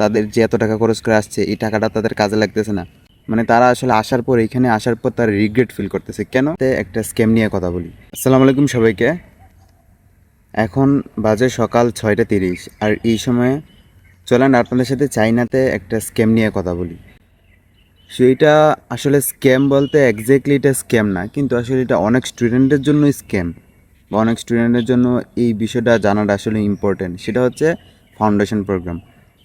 তাদের যে এত টাকা খরচ করে আসছে এই টাকাটা তাদের কাজে লাগতেছে না, মানে তারা আসলে আসার পর এখানে আসার পর তারা রিগ্রেট ফিল করতেছে। কেন? একটা স্ক্যাম নিয়ে কথা বলি। আসসালামু আলাইকুম সবাইকে। এখন বাজে সকাল 6:30 আর এই সময়ে চলেন আপনাদের সাথে চাইনাতে একটা স্ক্যাম নিয়ে কথা বলি। সো এটা আসলে স্ক্যাম বলতে এক্স্যাক্টলি এটা স্ক্যাম না, কিন্তু আসলে এটা অনেক স্টুডেন্টের জন্য স্ক্যাম, বা অনেক স্টুডেন্টের জন্য এই বিষয়টা জানাটা আসলে ইম্পর্টেন্ট। সেটা হচ্ছে ফাউন্ডেশন প্রোগ্রাম।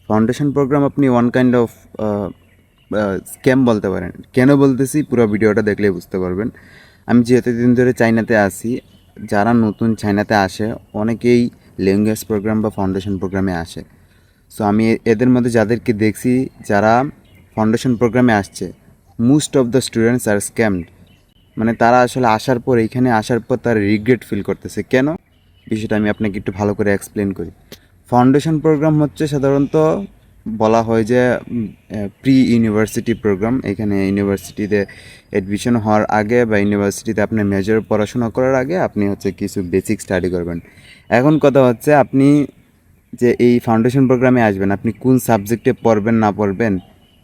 ফাউন্ডেশন প্রোগ্রাম আপনি ওয়ান কাইন্ড অফ স্ক্যাম বলতে পারেন। কেন বলতেছি পুরো ভিডিওটা দেখলেই বুঝতে পারবেন। আমি যেহেতু দিন ধরে চাইনাতে আসি, যারা নতুন চাইনাতে আসে অনেকেই ল্যাঙ্গুয়েজ প্রোগ্রাম বা ফাউন্ডেশন প্রোগ্রামে আসে। সো আমি এদের মধ্যে যাদেরকে দেখছি যারা ফাউন্ডেশন প্রোগ্রামে আসছে, most of the students are scammed. মানে তারা আসলে আসার পর এইখানে আসার পর তারা রিগ্রেট ফিল করতেছে। কেন? বিষয়টা আমি আপনাকে একটু ভালো করে এক্সপ্লেন করি। ফাউন্ডেশন প্রোগ্রাম হচ্ছে সাধারণত বলা হয় যে প্রি ইউনিভার্সিটি প্রোগ্রাম। এখানে ইউনিভার্সিটিতে অ্যাডমিশন হওয়ার আগে বা ইউনিভার্সিটিতে আপনার মেজর পড়াশোনা করার আগে আপনি হচ্ছে কিছু বেসিক স্টাডি করবেন। এখন কথা হচ্ছে আপনি যে এই ফাউন্ডেশন প্রোগ্রামে আসবেন, আপনি কোন সাবজেক্টে পড়বেন না পড়বেন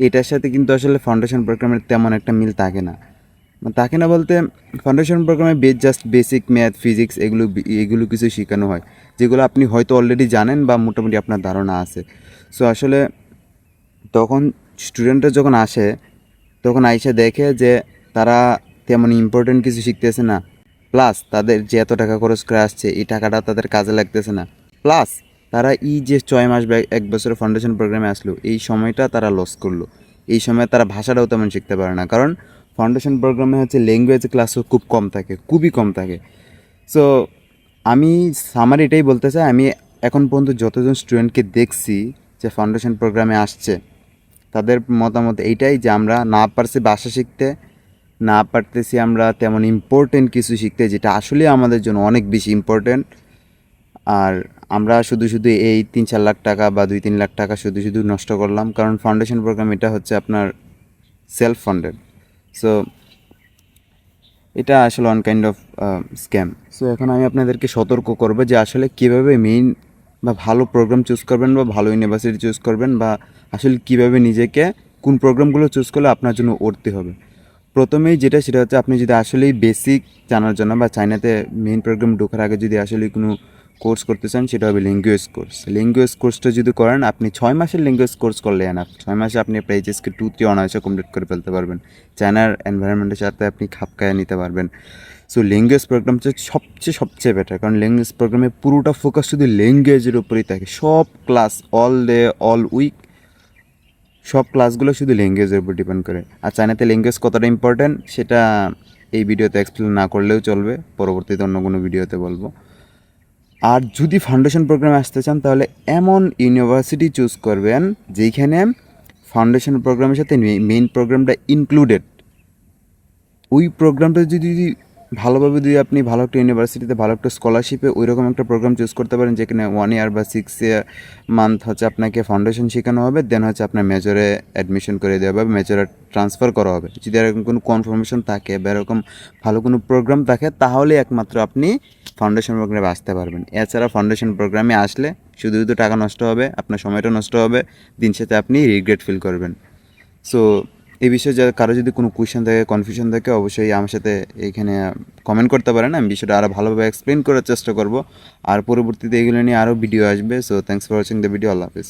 এটার সাথে কিন্তু আসলে ফাউন্ডেশন প্রোগ্রামের তেমন একটা মিল থাকে না। থাকে না বলতে ফাউন্ডেশন প্রোগ্রামে জাস্ট বেসিক ম্যাথ ফিজিক্স এগুলো কিছু শেখানো হয়, যেগুলো আপনি হয়তো অলরেডি জানেন বা মোটামুটি আপনার ধারণা আছে। সো আসলে তখন স্টুডেন্টরা যখন আসে তখন আইসা দেখে যে তারা তেমন ইম্পর্টেন্ট কিছু শিখতেছে না, প্লাস তাদের যে এত টাকা খরচ করে আসছে এই টাকাটা তাদের কাজে লাগতেছে না, প্লাস তারা এই যে 6 মাস বা 1 বছরের ফাউন্ডেশন প্রোগ্রামে আসলো এই সময়টা তারা লস করলো। এই সময় তারা ভাষাটাও তেমন শিখতে পারে না, কারণ ফাউন্ডেশন প্রোগ্রামে হচ্ছে ল্যাঙ্গুয়েজ ক্লাসও খুব কম থাকে, খুবই কম থাকে। সো আমি সামার এটাই বলতে চাই, আমি এখন পর্যন্ত যতজন স্টুডেন্টকে দেখছি যে ফাউন্ডেশন প্রোগ্রামে আসছে তাদের মতামত এইটাই যে আমরা না পারছি ভাষা শিখতে, না পারতেছি আমরা তেমন ইম্পর্টেন্ট কিছু শিখতে যেটা আসলে আমাদের জন্য অনেক বেশি ইম্পর্টেন্ট। আর আমরা শুধু শুধু এই 3-4 লাখ টাকা বা 2-3 লাখ টাকা শুধু শুধু নষ্ট করলাম, কারণ ফাউন্ডেশন প্রোগ্রাম এটা হচ্ছে আপনার সেলফ ফান্ডেড। সো এটা আসলে on kind of scam. So এখন আমি আপনাদেরকে সতর্ক করবো যে আসলে কীভাবে মেইন বা ভালো প্রোগ্রাম চুজ করবেন বা ভালো ইউনিভার্সিটি চুজ করবেন, বা আসলে কীভাবে নিজেকে কোন প্রোগ্রামগুলো চুজ করলে আপনার জন্য উঠতে হবে। প্রথমেই যেটা সেটা হচ্ছে আপনি যদি আসলেই বেসিক জানার জন্য বা চাইনাতে মেইন প্রোগ্রাম ঢোকার আগে যদি আসলে কোনো কোর্স করতে চান সেটা হবে ল্যাঙ্গুয়েজ কোর্স। ল্যাঙ্গুয়েজ কোর্সটা যদি করেন আপনি 6 মাসের ল্যাঙ্গুয়েজ কোর্স করলে এনাফ। 6 মাসে আপনি আপনার এইচএসকে 2-3 অনায়াসে কমপ্লিট করে ফেলতে পারবেন। চায়নার এনভায়রনমেন্টের সাথে আপনি খাপ খাইয়ে নিতে পারবেন। সো ল্যাঙ্গুয়েজ প্রোগ্রাম হচ্ছে সবচেয়ে বেটার, কারণ ল্যাঙ্গুয়েজ প্রোগ্রামে পুরোটা ফোকাস শুধু ল্যাঙ্গুয়েজের উপরেই থাকে। সব class all day all week সব ক্লাসগুলো শুধু ল্যাঙ্গুয়েজের উপর ডিপেন্ড করে। আর চায়নাতে ল্যাঙ্গুয়েজ কতটা ইম্পর্ট্যান্ট সেটা এই ভিডিওতে এক্সপ্লেন না করলেও চলবে, পরবর্তীতে অন্য কোনো ভিডিওতে বলবো। আর যদি ফাউন্ডেশন প্রোগ্রামে আসতে চান তাহলে এমন ইউনিভার্সিটি চুজ করবেন যেখানে ফাউন্ডেশন প্রোগ্রামের সাথে মেইন প্রোগ্রামটা ইনক্লুডেড। ওই প্রোগ্রামটা যদি ভালোভাবে যদি আপনি ভালো একটা ইউনিভার্সিটিতে ভালো একটা স্কলারশিপে ওই রকম একটা প্রোগ্রাম চুজ করতে পারেন যেখানে 1 ইয়ার বা 6 মান্থ হচ্ছে আপনাকে ফাউন্ডেশন শেখানো হবে, দেন হচ্ছে আপনার মেজরে অ্যাডমিশন করে দেওয়া হবে, মেজরে ট্রান্সফার করা হবে। যদি এরকম কোনো কনফার্মেশন থাকে বা এরকম ভালো কোনো প্রোগ্রাম থাকে তাহলে একমাত্র আপনি ফাউন্ডেশন প্রোগ্রামে আসতে পারবেন। এছাড়া ফাউন্ডেশন প্রোগ্রামে আসলে শুধু শুধু টাকা নষ্ট হবে, আপনার সময়টা নষ্ট হবে, দিন শেষে আপনি রিগ্রেট ফিল করবেন। সো এই বিষয়ে কারো যদি কোনো কোয়েশ্চেন থাকে, কনফিউশন থাকে, অবশ্যই আমার সাথে এইখানে কমেন্ট করতে পারেন। আমি বিষয়টা আরও ভালোভাবে এক্সপ্লেন করার চেষ্টা করব। আর পরবর্তীতে এগুলো নিয়ে আরও ভিডিও আসবে। So thanks for watching the video. Allah Hafiz.